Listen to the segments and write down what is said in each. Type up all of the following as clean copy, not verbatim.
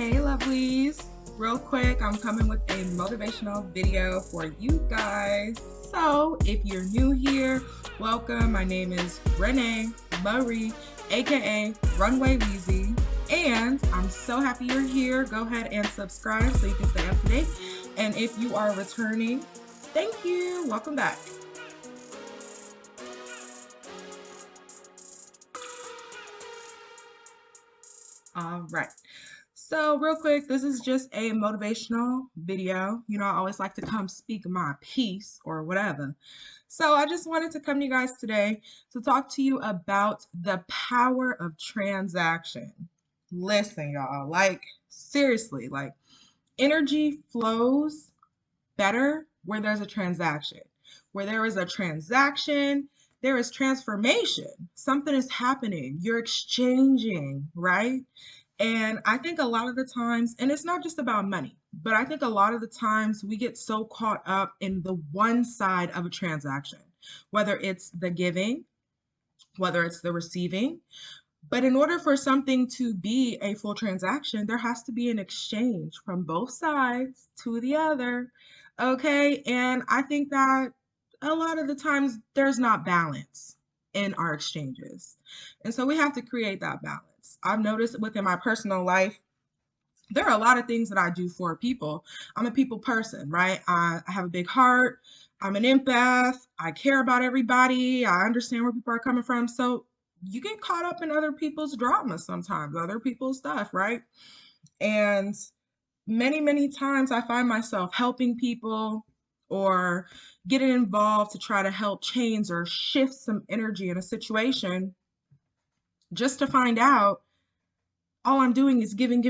Hey lovelies, real quick, I'm coming with a motivational video for you guys. So if you're new here, welcome. My name is Renee Marie, aka Runway Weezy, and I'm so happy you're here. Go ahead and subscribe so you can stay up to date. And if you are returning, thank you. Welcome back. All right. So real quick, this is just a motivational video. You know, I always like to come speak my piece or whatever. So I just wanted to come to you guys today to talk to you about the power of transaction. Listen, y'all, like seriously, like energy flows better where there's a transaction. Where there is a transaction, there is transformation. Something is happening. You're exchanging, right? And I think a lot of the times, and it's not just about money, but I think a lot of the times we get so caught up in the one side of a transaction, whether it's the giving, whether it's the receiving. But in order for something to be a full transaction, there has to be an exchange from both sides to the other. Okay. And I think that a lot of the times there's not balance in our exchanges. And so we have to create that balance. I've noticed within my personal life, there are a lot of things that I do for people. I'm a people person, right? I have a big heart. I'm an empath. I care about everybody. I understand where people are coming from. So you get caught up in other people's drama sometimes, other people's stuff, right? And many times I find myself helping people or getting involved to try to help change or shift some energy in a situation just to find out all I'm doing is giving,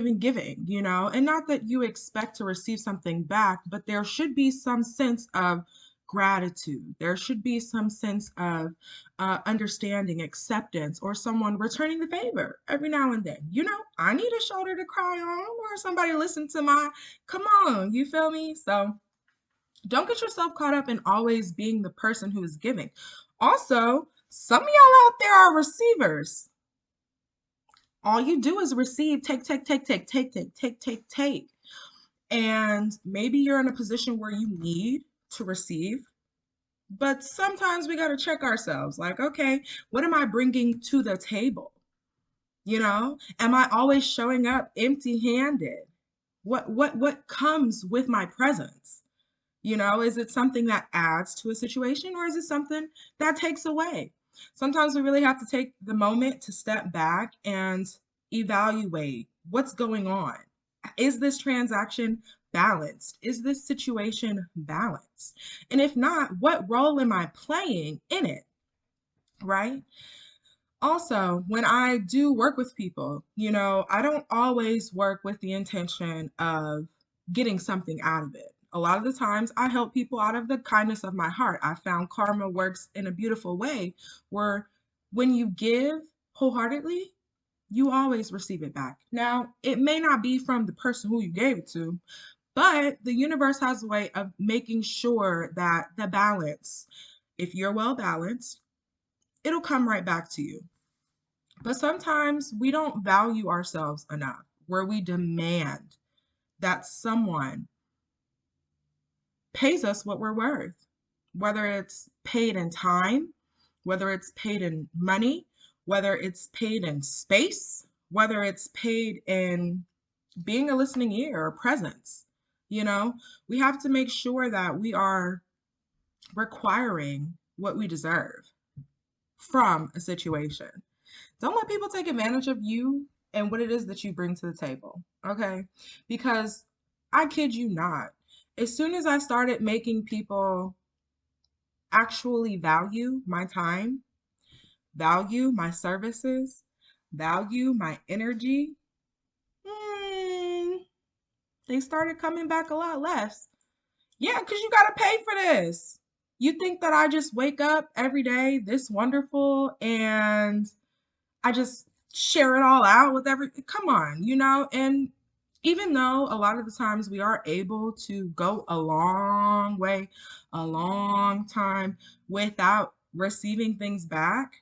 you know, and not that you expect to receive something back, but there should be some sense of gratitude. There should be some sense of understanding, acceptance, or someone returning the favor every now and then. You know, I need a shoulder to cry on or somebody listen to my, come on, you feel me? So don't get yourself caught up in always being the person who is giving. Also, some of y'all out there are receivers. All you do is receive, take. And maybe you're in a position where you need to receive, but sometimes we got to check ourselves like, okay, what am I bringing to the table? You know, am I always showing up empty-handed? What comes with my presence? You know, is it something that adds to a situation or is it something that takes away? Sometimes we really have to take the moment to step back and evaluate what's going on. Is this transaction balanced? Is this situation balanced? And if not, what role am I playing in it? Right? Also, when I do work with people, you know, I don't always work with the intention of getting something out of it. A lot of the times I help people out of the kindness of my heart. I found karma works in a beautiful way where when you give wholeheartedly, you always receive it back. Now, it may not be from the person who you gave it to, but the universe has a way of making sure that the balance, if you're well balanced, it'll come right back to you. But sometimes we don't value ourselves enough, where we demand that someone pays us what we're worth, whether it's paid in time, whether it's paid in money, whether it's paid in space, whether it's paid in being a listening ear or presence. You know, we have to make sure that we are requiring what we deserve from a situation. Don't let people take advantage of you and what it is that you bring to the table, okay? Because I kid you not, as soon as I started making people actually value my time, value my services, value my energy, mm, they started coming back a lot less. Yeah, because you got to pay for this. You think that I just wake up every day this wonderful and I just share it all out with come on, you know? And even though a lot of the times we are able to go a long way, a long time without receiving things back,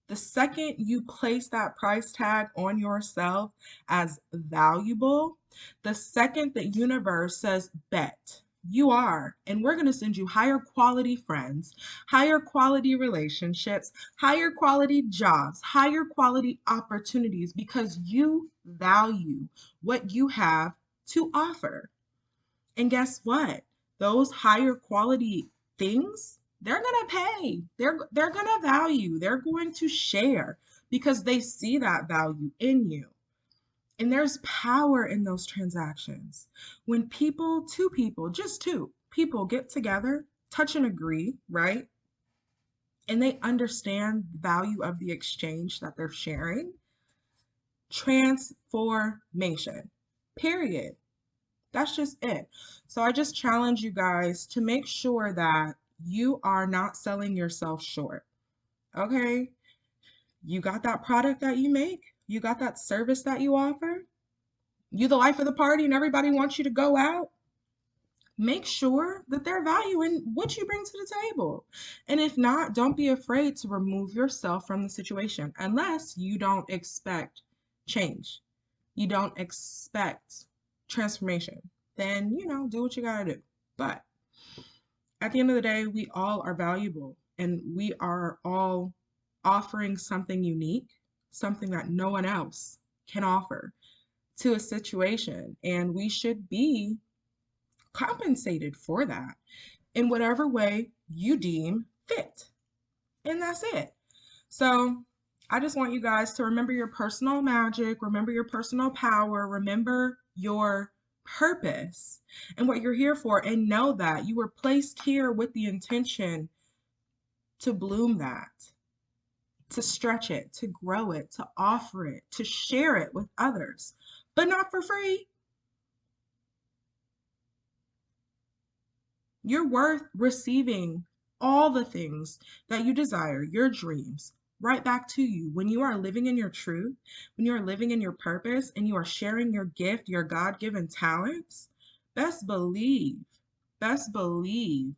The second you place that price tag on yourself as valuable, the second the universe says, bet, you are. And we're going to send you higher quality friends, higher quality relationships, higher quality jobs, higher quality opportunities because you value what you have to offer. And guess what? Those higher quality things, they're going to pay. They're going to value. They're going to share because they see that value in you. And there's power in those transactions. When two people, just two people get together, touch and agree, right? And they understand the value of the exchange that they're sharing, transformation, period. That's just it. So I just challenge you guys to make sure that you are not selling yourself short. Okay? You got that product that you make, you got that service that you offer, you the life of the party and everybody wants you to go out. Make sure that they're valuing what you bring to the table. And if not, don't be afraid to remove yourself from the situation unless you don't expect change. You don't expect transformation. Then, do what you gotta do. But at the end of the day, we all are valuable and we are all offering something unique, something that no one else can offer to a situation. And we should be compensated for that in whatever way you deem fit. And that's it. So I just want you guys to remember your personal magic, remember your personal power, remember your purpose and what you're here for, and know that you were placed here with the intention to bloom that, to stretch it, to grow it, to offer it, to share it with others, but not for free. You're worth receiving all the things that you desire, your dreams, right back to you. When you are living in your truth, when you are living in your purpose, and you are sharing your gift, your God-given talents, best believe, best believe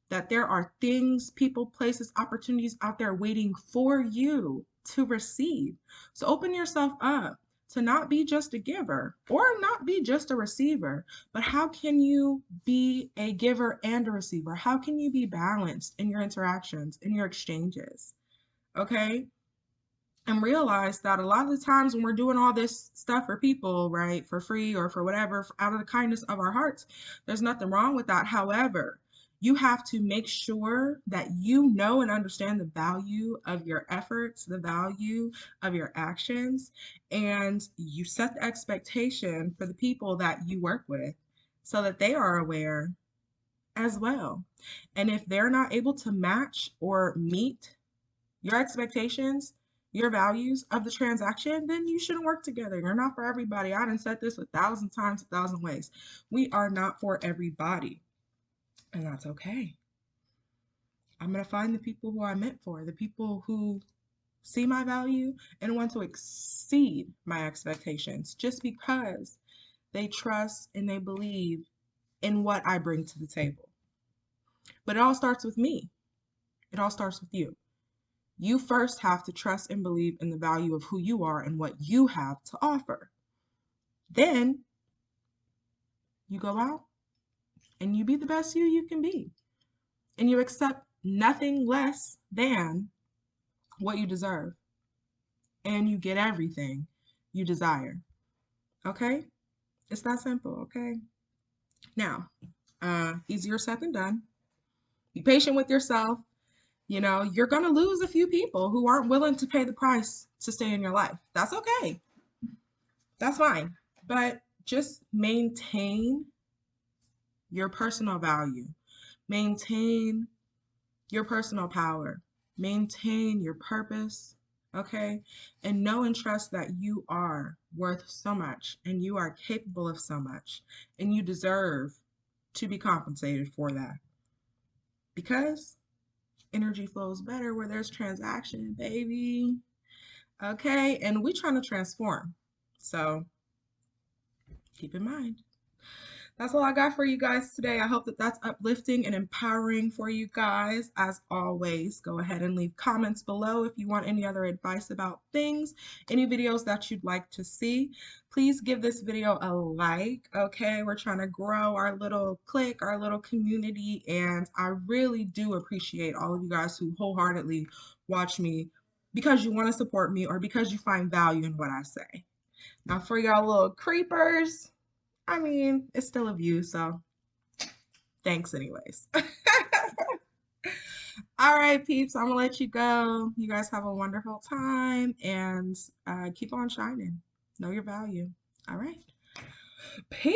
that there are things, people, places, opportunities out there waiting for you to receive. So open yourself up to not be just a giver or not be just a receiver, but how can you be a giver and a receiver? How can you be balanced in your interactions, in your exchanges? Okay? And realize that a lot of the times when we're doing all this stuff for people, right, for free or for whatever, out of the kindness of our hearts, there's nothing wrong with that. However, you have to make sure that you know and understand the value of your efforts, the value of your actions, and you set the expectation for the people that you work with so that they are aware as well. And if they're not able to match or meet your expectations, your values of the transaction, then you shouldn't work together. You're not for everybody. I done said this 1,000 times, 1,000 ways. We are not for everybody, and that's okay. I'm going to find the people who I'm meant for, the people who see my value and want to exceed my expectations just because they trust and they believe in what I bring to the table. But it all starts with me. It all starts with you. You first have to trust and believe in the value of who you are and what you have to offer. Then you go out and you be the best you can be. And you accept nothing less than what you deserve. And you get everything you desire. Okay? It's that simple, okay? Now, easier said than done. Be patient with yourself. You're going to lose a few people who aren't willing to pay the price to stay in your life. That's okay. That's fine. But just maintain your personal value, maintain your personal power, maintain your purpose, okay? And know and trust that you are worth so much and you are capable of so much and you deserve to be compensated for that because energy flows better where there's transaction, baby. Okay? And we're trying to transform. So keep in mind. That's all I got for you guys today. I hope that that's uplifting and empowering for you guys. As always, go ahead and leave comments below if you want any other advice about things, any videos that you'd like to see. Please give this video a like, okay? We're trying to grow our little clique, our little community, and I really do appreciate all of you guys who wholeheartedly watch me because you want to support me or because you find value in what I say. Now, for y'all little creepers, I mean, it's still a view, so thanks anyways. All right, peeps, I'm gonna let you go. You guys have a wonderful time and keep on shining. Know your value. All right. Peace.